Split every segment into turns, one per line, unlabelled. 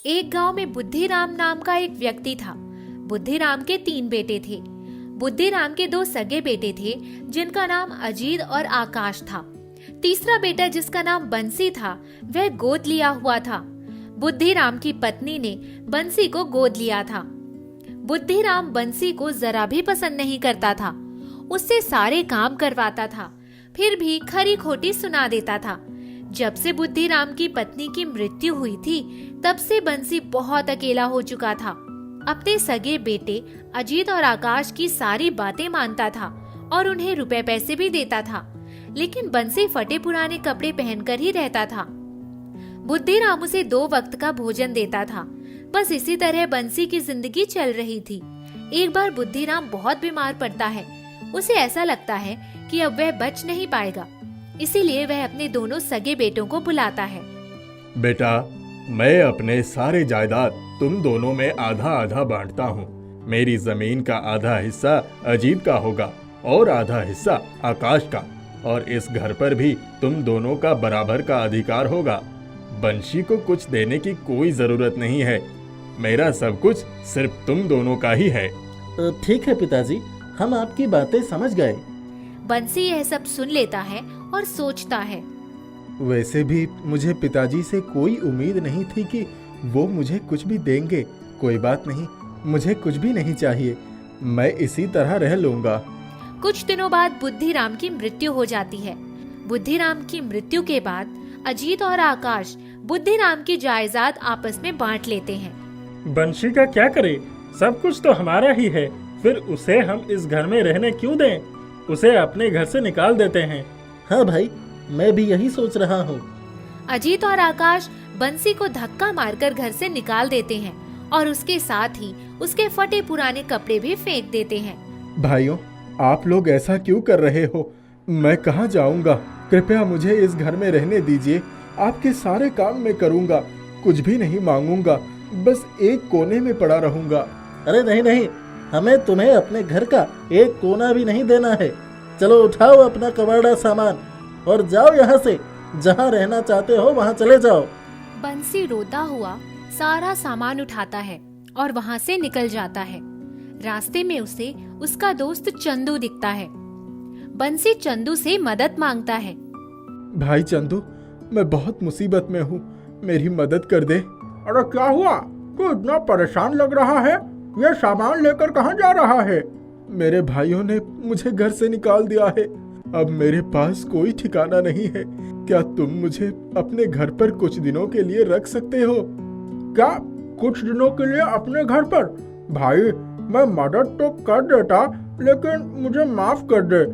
एक गांव में बुद्धिराम नाम का एक व्यक्ति था। बुद्धिराम के 3 बेटे थे। बुद्धिराम के 2 सगे बेटे थे जिनका नाम अजीत और आकाश था। तीसरा बेटा जिसका नाम बंसी था वह गोद लिया हुआ था। बुद्धिराम की पत्नी ने बंसी को गोद लिया था। बुद्धिराम बंसी को जरा भी पसंद नहीं करता था। उससे सारे काम करवाता था, फिर भी खरी खोटी सुना देता था। जब से बुद्धिराम की पत्नी की मृत्यु हुई थी तब से बंसी बहुत अकेला हो चुका था। अपने सगे बेटे अजीत और आकाश की सारी बातें मानता था और उन्हें रुपए पैसे भी देता था, लेकिन बंसी फटे पुराने कपड़े पहनकर ही रहता था। बुद्धिराम उसे 2 वक्त का भोजन देता था। बस इसी तरह बंसी की जिंदगी चल रही थी। एक बार बुद्धिराम बहुत बीमार पड़ता है। उसे ऐसा लगता है कि अब वह बच नहीं पाएगा, इसीलिए वह अपने दोनों सगे बेटों को बुलाता है।
बेटा, मैं अपने सारे जायदाद तुम दोनों में आधा आधा बांटता हूँ। मेरी जमीन का आधा हिस्सा अजीत का होगा और आधा हिस्सा आकाश का, और इस घर पर भी तुम दोनों का बराबर का अधिकार होगा। बंशी को कुछ देने की कोई जरूरत नहीं है। मेरा सब कुछ सिर्फ तुम दोनों का ही है।
ठीक है पिताजी, हम आपकी बातें समझ गए।
बंसी यह सब सुन लेता है और सोचता है,
वैसे भी मुझे पिताजी से कोई उम्मीद नहीं थी कि वो मुझे कुछ भी देंगे। कोई बात नहीं, मुझे कुछ भी नहीं चाहिए। मैं इसी तरह रह लूंगा।
कुछ दिनों बाद बुद्धिराम की मृत्यु हो जाती है। बुद्धिराम की मृत्यु के बाद अजीत और आकाश बुद्धिराम की जायदाद आपस में बांट लेते हैं।
बंशी का क्या करे? सब कुछ तो हमारा ही है, फिर उसे हम इस घर में रहने क्यों दें? उसे अपने घर से निकाल देते हैं।
हाँ भाई, मैं भी यही सोच रहा हूँ।
अजीत और आकाश बंसी को धक्का मारकर घर से निकाल देते हैं और उसके साथ ही उसके फटे पुराने कपड़े भी फेंक देते हैं।
भाइयों, आप लोग ऐसा क्यों कर रहे हो? मैं कहाँ जाऊंगा? कृपया मुझे इस घर में रहने दीजिए। आपके सारे काम मैं करूंगा, कुछ भी नहीं मांगूंगा, बस एक कोने में पड़ा रहूंगा।
अरे नहीं नहीं, हमें तुम्हें अपने घर का एक कोना भी नहीं देना है। चलो उठाओ अपना कबाड़ा सामान और जाओ यहाँ से। जहाँ रहना चाहते हो वहाँ चले जाओ।
बंसी रोता हुआ सारा सामान उठाता है और वहाँ से निकल जाता है। रास्ते में उसे उसका दोस्त चंदू दिखता है। बंसी चंदू से मदद मांगता है।
भाई चंदू, मैं बहुत मुसीबत में हूँ, मेरी मदद कर दे।
अरे क्या हुआ? तू इतना परेशान लग रहा है। ये सामान लेकर कहाँ जा रहा है?
मेरे भाइयों ने मुझे घर से निकाल दिया है। अब मेरे पास कोई ठिकाना नहीं है। क्या तुम मुझे अपने घर पर कुछ दिनों के लिए रख सकते हो?
क्या कुछ दिनों के लिए अपने घर पर? भाई, मैं मदद तो कर देता, लेकिन मुझे माफ कर दे।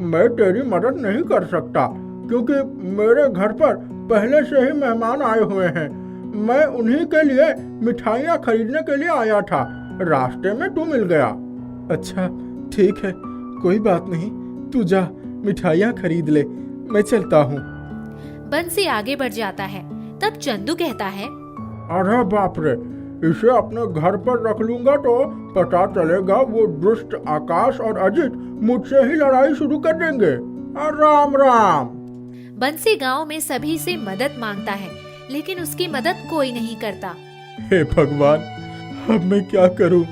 मैं तेरी मदद नहीं कर सकता क्योंकि मेरे घर पर पहले से ही मेहमान आए हुए हैं। मैं उन्हीं के लिए मिठाइयाँ खरीदने के लिए आया था। रास्ते में तू मिल गया।
अच्छा ठीक है, कोई बात नहीं, तू जा मिठाइयाँ खरीद ले, मैं चलता हूँ।
बंसी आगे बढ़ जाता है। तब चंदू कहता है,
अरे बाप रे, इसे अपने घर पर रख लूंगा तो पता चलेगा वो दुष्ट आकाश और अजीत मुझसे ही लड़ाई शुरू कर देंगे। राम राम।
बंसी गांव में सभी से मदद मांगता है, लेकिन उसकी मदद कोई नहीं करता।
हे भगवान, अब मैं क्या करूँ,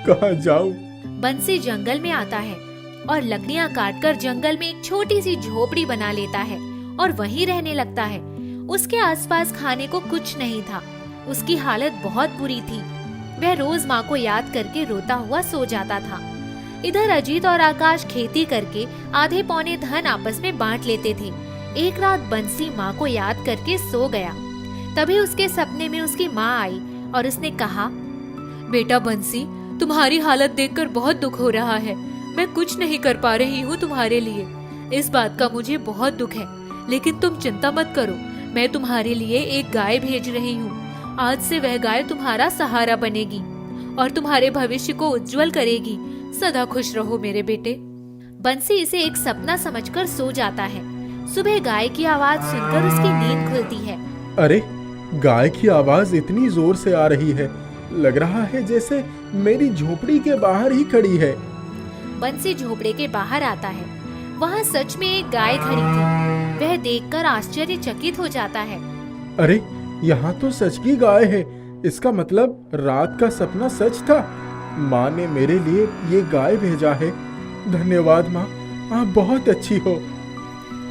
कहाँ जाऊँ?
बंसी जंगल में आता है और लकड़ियां काटकर जंगल में एक छोटी सी झोपड़ी बना लेता है और वहीं रहने लगता है। उसके आसपास खाने को कुछ नहीं था। उसकी हालत बहुत बुरी थी। वह रोज माँ को याद करके रोता हुआ सो जाता था। इधर अजीत और आकाश खेती करके आधे पौने धन आपस में बांट लेते थे। एक रात बंसी माँ को याद करके सो गया। तभी उसके सपने में उसकी माँ आई और उसने कहा, बेटा बंसी, तुम्हारी हालत देखकर बहुत दुख हो रहा है। मैं कुछ नहीं कर पा रही हूँ तुम्हारे लिए। इस बात का मुझे बहुत दुख है, लेकिन तुम चिंता मत करो। मैं तुम्हारे लिए एक गाय भेज रही हूँ। आज से वह गाय तुम्हारा सहारा बनेगी और तुम्हारे भविष्य को उज्जवल करेगी। सदा खुश रहो मेरे बेटे। बंसी इसे एक सपना समझकर सो जाता है। सुबह गाय की आवाज सुनकर उसकी नींद खुलती है।
अरे, गाय की आवाज इतनी जोर से आ रही है, लग रहा है जैसे मेरी झोपड़ी के बाहर ही खड़ी है।
बंसी झोपड़े के बाहर आता है। वहाँ सच में एक गाय खड़ी थी। वह देखकर आश्चर्यचकित हो जाता है।
अरे, यहाँ तो सच की गाय है। इसका मतलब रात का सपना सच था। माँ ने मेरे लिए ये गाय भेजा है। धन्यवाद माँ, आप बहुत अच्छी हो।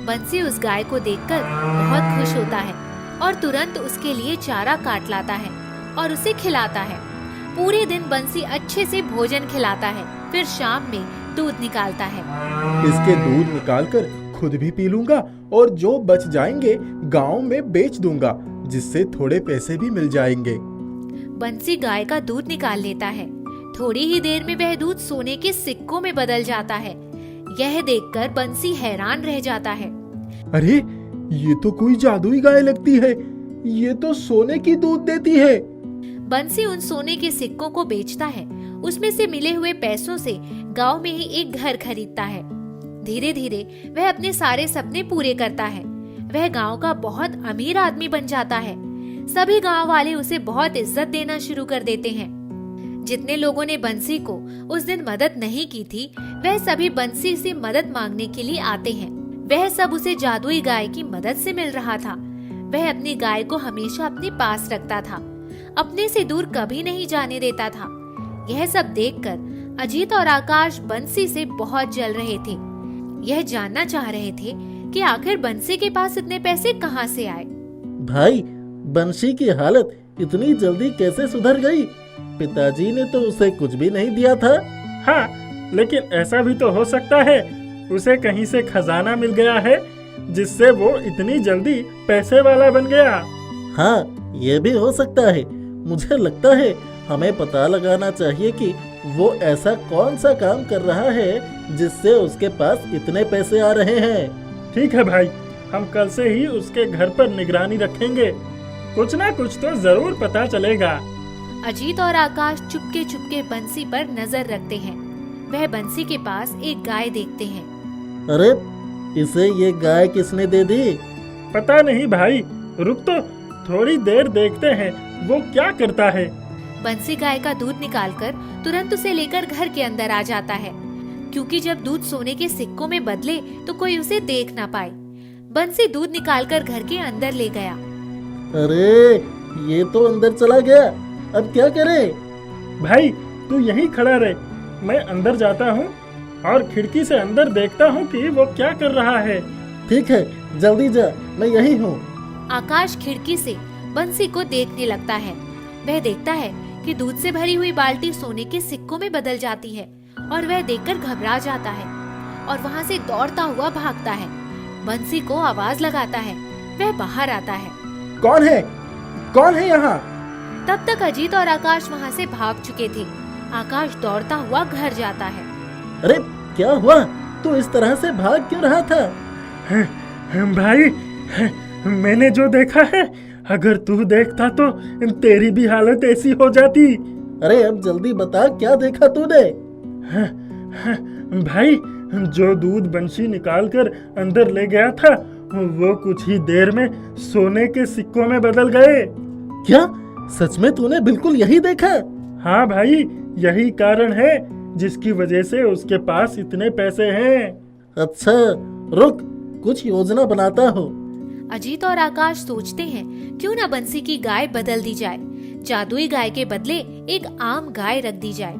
बंसी उस गाय को देखकर बहुत खुश होता है और तुरंत उसके लिए चारा काट लाता है और उसे खिलाता है। पूरे दिन बंसी अच्छे से भोजन खिलाता है, फिर शाम में दूध निकालता है।
इसके दूध निकालकर खुद भी पी लूंगा और जो बच जाएंगे गांव में बेच दूंगा, जिससे थोड़े पैसे भी मिल जाएंगे।
बंसी गाय का दूध निकाल लेता है। थोड़ी ही देर में वह दूध सोने के सिक्कों में बदल जाता है। यह देखकर बंसी हैरान रह जाता है।
अरे ये तो कोई जादुई गाय लगती है, ये तो सोने की दूध देती है।
बंसी उन सोने के सिक्कों को बेचता है। उसमें से मिले हुए पैसों से गांव में ही एक घर खरीदता है। धीरे धीरे वह अपने सारे सपने पूरे करता है। वह गांव का बहुत अमीर आदमी बन जाता है। सभी गांव वाले उसे बहुत इज्जत देना शुरू कर देते हैं। जितने लोगों ने बंसी को उस दिन मदद नहीं की थी, वह सभी बंसी से मदद मांगने के लिए आते हैं। वह सब उसे जादुई गाय की मदद से मिल रहा था। वह अपनी गाय को हमेशा अपने पास रखता था, अपने से दूर कभी नहीं जाने देता था। यह सब देखकर अजीत और आकाश बंसी से बहुत जल रहे थे। यह जानना चाह रहे थे कि आखिर बंसी के पास इतने पैसे कहां से आए।
भाई, बंसी की हालत इतनी जल्दी कैसे सुधर गई? पिताजी ने तो उसे कुछ भी नहीं दिया था।
हाँ, लेकिन ऐसा भी तो हो सकता है उसे कहीं से खजाना मिल गया है, जिससे वो इतनी जल्दी पैसे वाला बन गया।
हाँ, ये भी हो सकता है। मुझे लगता है हमें पता लगाना चाहिए कि वो ऐसा कौन सा काम कर रहा है जिससे उसके पास इतने पैसे आ रहे हैं।
ठीक है भाई, हम कल से ही उसके घर पर निगरानी रखेंगे। कुछ ना कुछ तो जरूर पता चलेगा।
अजीत और आकाश चुपके चुपके बंसी पर नजर रखते हैं। वह बंसी के पास एक गाय देखते हैं।
अरे, इसे ये गाय किसने दे दी?
पता नहीं भाई, रुक तो थोड़ी देर देखते हैं वो क्या करता है।
बंसी गाय का दूध निकालकर तुरंत उसे लेकर घर के अंदर आ जाता है, क्योंकि जब दूध सोने के सिक्कों में बदले तो कोई उसे देख ना पाए। बंसी दूध निकालकर घर के अंदर ले गया।
अरे, ये तो अंदर चला गया। अब क्या करें?
भाई तू यहीं खड़ा रहे, मैं अंदर जाता हूँ और खिड़की से अंदर देखता हूँ कि वो क्या कर रहा है।
ठीक है, जल्दी जा, मैं यही हूँ।
आकाश खिड़की से बंसी को देखने लगता है। वह देखता है कि दूध से भरी हुई बाल्टी सोने के सिक्कों में बदल जाती है और वह देखकर घबरा जाता है और वहाँ से दौड़ता हुआ भागता है। बंसी को आवाज लगाता है। वह बाहर आता है।
कौन है? कौन है यहाँ?
तब तक अजीत और आकाश वहाँ से भाग चुके थे। आकाश दौड़ता हुआ घर जाता है।
अरे, क्या हुआ? तू इस तरह से भाग क्यों रहा था?
भाई, मैंने जो देखा है, अगर तू देखता तो तेरी भी हालत ऐसी हो जाती।
अरे, अब जल्दी बता, क्या देखा तूने?
भाई, जो दूध बंसी निकाल कर अंदर ले गया था, वो कुछ ही देर में सोने के सिक्कों में बदल गए।
क्या सच में तूने बिल्कुल यही देखा?
हाँ भाई, यही कारण है जिसकी वजह से उसके पास इतने पैसे हैं।
अच्छा, रुक, कुछ योजना बनाता हूँ।
अजीत और आकाश सोचते हैं क्यों ना बंसी की गाय बदल दी जाए। जादुई गाय के बदले एक आम गाय रख दी जाए।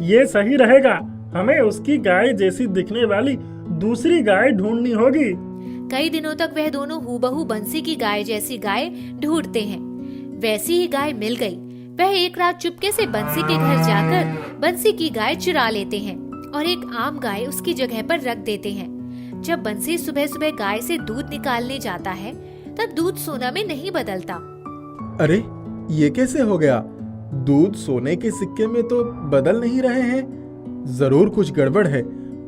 ये सही रहेगा। हमें उसकी गाय जैसी दिखने वाली दूसरी गाय ढूंढनी होगी।
कई दिनों तक वह दोनों हूबहू बंसी की गाय जैसी गाय ढूंढते हैं। वैसी ही गाय मिल गई। वह एक रात चुपके से बंसी के घर जाकर बंसी की गाय चुरा लेते हैं और एक आम गाय उसकी जगह पर रख देते हैं। जब बंसी सुबह सुबह गाय से दूध निकालने जाता है, तब दूध सोना में नहीं बदलता।
अरे ये कैसे हो गया? दूध सोने के सिक्के में तो बदल नहीं रहे हैं। जरूर कुछ गड़बड़ है।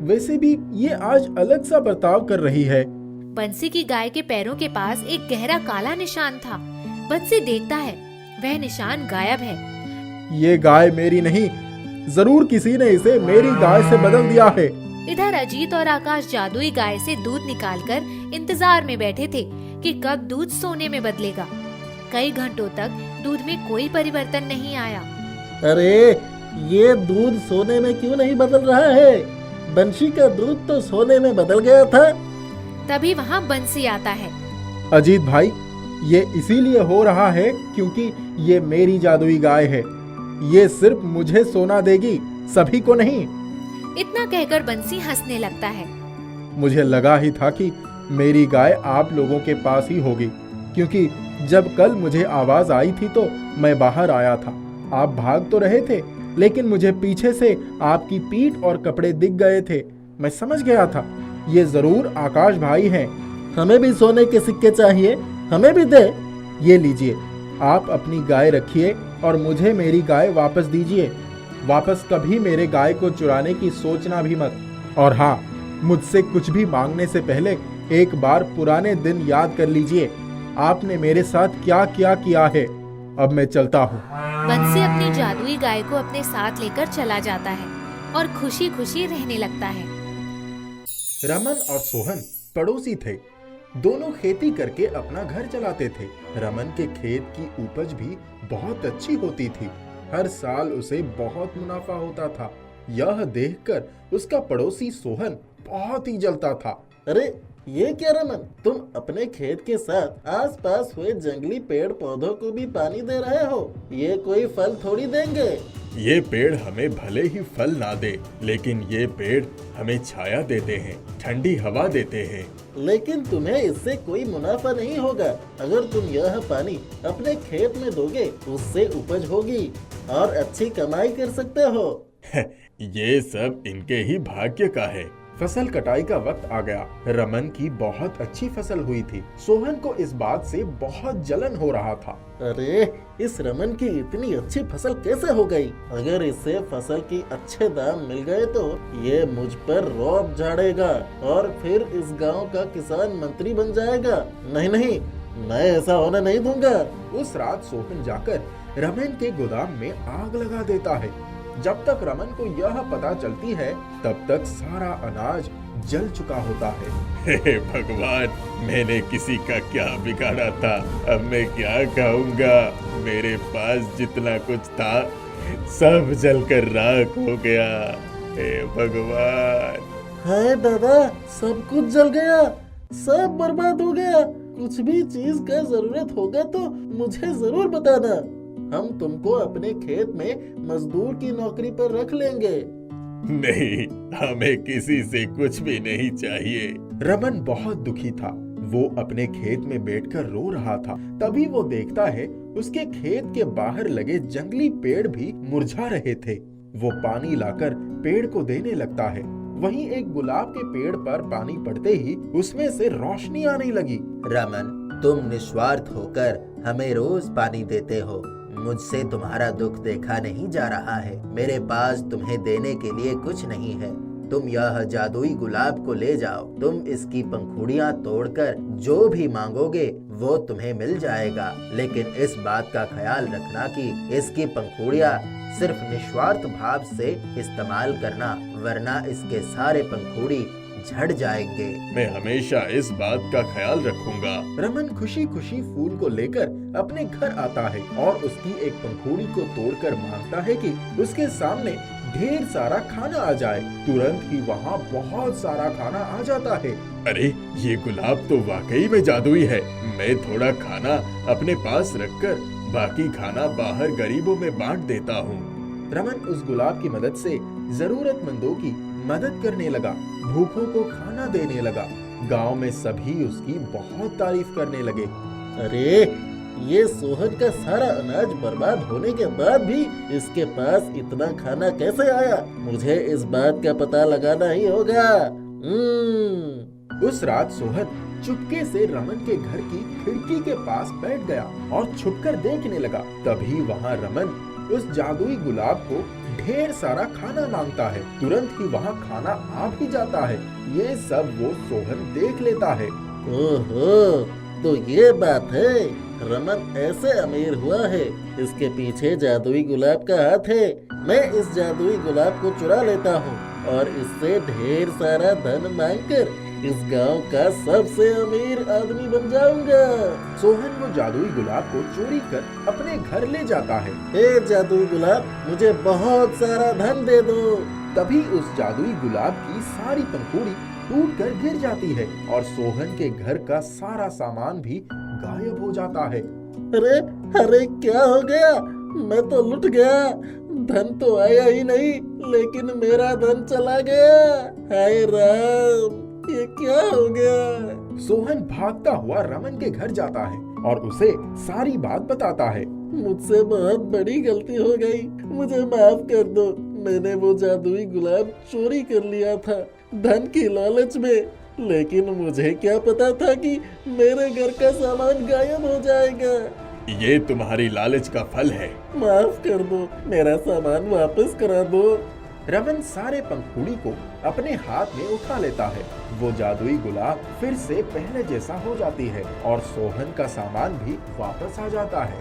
वैसे भी ये आज अलग सा बर्ताव कर रही है।
बंसी की गाय के पैरों के पास एक गहरा काला निशान था। बंसी देखता है, वह निशान गायब है।
ये गाय मेरी नहीं, जरूर किसी ने इसे मेरी गाय से बदल दिया है।
इधर अजीत और आकाश जादुई गाय से दूध निकालकर इंतजार में बैठे थे कि कब दूध सोने में बदलेगा। कई घंटों तक दूध में कोई परिवर्तन नहीं आया।
अरे, ये दूध सोने में क्यों नहीं बदल रहा है? बंसी का दूध तो सोने में बदल गया था।
तभी वहाँ बंसी आता है।
अजीत भाई, ये इसीलिए हो रहा है क्योंकि ये मेरी जादुई गाय है। ये सिर्फ मुझे सोना देगी, सभी को नहीं।
इतना कहकर बंसी हंसने लगता है।
मुझे लगा ही था कि मेरी गाय आप लोगों के पास ही होगी, क्योंकि जब कल मुझे आवाज आई थी तो मैं बाहर आया था। आप भाग तो रहे थे, लेकिन मुझे पीछे से आपकी पीठ और कपड़े दिख गए थे। मैं समझ गया था ये जरूर आकाश भाई हैं।
हमें भी सोने के सिक्के चाहिए, हमें भी दे।
ये लीजिए, आप अपनी गाय रखिए और मुझे मेरी गाय वापस दीजिए। वापस कभी मेरे गाय को चुराने की सोचना भी मत। और हाँ, मुझसे कुछ भी मांगने से पहले एक बार पुराने दिन याद कर लीजिए, आपने मेरे साथ क्या क्या किया है। अब मैं चलता हूँ।
बंसी अपनी जादुई गाय को अपने साथ लेकर चला जाता है और खुशी खुशी रहने लगता है।
रमन और सोहन पड़ोसी थे। दोनों खेती करके अपना घर चलाते थे। रमन के खेत की उपज भी बहुत अच्छी होती थी। हर साल उसे बहुत मुनाफा होता था। यह देखकर उसका पड़ोसी सोहन बहुत ही जलता था।
अरे ये क्या रमन, तुम अपने खेत के साथ आसपास हुए जंगली पेड़ पौधों को भी पानी दे रहे हो? ये कोई फल थोड़ी देंगे।
ये पेड़ हमें भले ही फल ना दे, लेकिन ये पेड़ हमें छाया देते हैं, ठंडी हवा देते हैं।
लेकिन तुम्हें इससे कोई मुनाफा नहीं होगा। अगर तुम यह पानी अपने खेत में दोगे, उससे उपज होगी और अच्छी कमाई कर सकते हो।
ये सब इनके ही भाग्य का है। फसल कटाई का वक्त आ गया। रमन की बहुत अच्छी फसल हुई थी। सोहन को इस बात से बहुत जलन हो रहा था।
अरे इस रमन की इतनी अच्छी फसल कैसे हो गई? अगर इसे फसल की अच्छे दाम मिल गए तो ये मुझ पर रौब झाड़ेगा और फिर इस गांव का किसान मंत्री बन जाएगा। नहीं नहीं, मैं ऐसा होने नहीं दूंगा।
उस रात सोहन जाकर रमन के गोदाम में आग लगा देता है। जब तक रमन को यह पता चलती है, तब तक सारा अनाज जल चुका होता है। हे भगवान, मैंने किसी का क्या बिगाड़ा था? अब मैं क्या कहूँगा? मेरे पास जितना कुछ था सब जलकर राख हो गया। हे भगवान।
हाय दादा, सब कुछ जल गया, सब बर्बाद हो गया। कुछ भी चीज का जरूरत होगा तो मुझे जरूर बताना। हम तुमको अपने खेत में मजदूर की नौकरी पर रख लेंगे।
नहीं, हमें किसी से कुछ भी नहीं चाहिए। रमन बहुत दुखी था। वो अपने खेत में बैठकर रो रहा था। तभी वो देखता है उसके खेत के बाहर लगे जंगली पेड़ भी मुरझा रहे थे। वो पानी लाकर पेड़ को देने लगता है। वहीं एक गुलाब के पेड़ पर पानी पड़ते ही उसमें से रोशनी आने लगी।
रमन, तुम निस्वार्थ होकर हमें रोज पानी देते हो। मुझसे तुम्हारा दुख देखा नहीं जा रहा है। मेरे पास तुम्हें देने के लिए कुछ नहीं है। तुम यह जादुई गुलाब को ले जाओ। तुम इसकी पंखुड़ियाँ तोड़कर जो भी मांगोगे वो तुम्हें मिल जाएगा। लेकिन इस बात का ख्याल रखना कि इसकी पंखुड़ियाँ सिर्फ निस्वार्थ भाव से इस्तेमाल करना, वरना इसके सारे पंखुड़ी झड़ जाएंगे।
मैं हमेशा इस बात का ख्याल रखूंगा। रमन खुशी खुशी फूल को लेकर अपने घर आता है और उसकी एक पंखुड़ी को तोड़कर मांगता है कि उसके सामने ढेर सारा खाना आ जाए। तुरंत ही वहाँ बहुत सारा खाना आ जाता है। अरे ये गुलाब तो वाकई में जादुई है। मैं थोड़ा खाना अपने पास रखकर बाकी खाना बाहर गरीबों में बांट देता हूँ। रमन उस गुलाब की मदद से जरूरतमंदों की मदद करने लगा, भूखों को खाना देने लगा। गांव में सभी उसकी बहुत तारीफ करने लगे।
अरे ये सोहन का सारा अनाज बर्बाद होने के बाद भी इसके पास इतना खाना कैसे आया? मुझे इस बात का पता लगाना ही होगा।
उस रात सोहन चुपके से रमन के घर की खिड़की के पास बैठ गया और छुपकर देखने लगा। तभी वहाँ रमन उस जादुई गुलाब को ढेर सारा खाना मांगता है। तुरंत ही वहाँ खाना आ भी जाता है। ये सब वो सोहन देख लेता है।
ओहो, तो ये बात है। रमन ऐसे अमीर हुआ है, इसके पीछे जादुई गुलाब का हाथ है। मैं इस जादुई गुलाब को चुरा लेता हूँ और इससे ढेर सारा धन मांगकर इस गांव का सबसे अमीर आदमी बन जाऊंगा।
सोहन वो जादुई गुलाब को चोरी कर अपने घर ले जाता है।
ए जादुई गुलाब, मुझे बहुत सारा धन दे दो।
तभी उस जादुई गुलाब की सारी पंखुड़ी टूटकर गिर जाती है और सोहन के घर का सारा सामान भी गायब हो जाता है।
अरे अरे क्या हो गया? मैं तो लुट गया। धन तो आया ही नहीं, लेकिन मेरा धन चला गया। हाय राम, ये क्या हो गया?
सोहन भागता हुआ रमन के घर जाता है और उसे सारी बात बताता है।
मुझसे बहुत बड़ी गलती हो गई, मुझे माफ कर दो। मैंने वो जादुई गुलाब चोरी कर लिया था धन की लालच में, लेकिन मुझे क्या पता था कि मेरे घर का सामान गायब हो जाएगा।
ये तुम्हारी लालच का फल है।
माफ कर दो, मेरा सामान वापस करा दो।
रमन सारे पंखुड़ी को अपने हाथ में उठा लेता है। वो जादुई गुलाब फिर से पहले जैसा हो जाती है और सोहन का सामान भी वापस आ जाता है।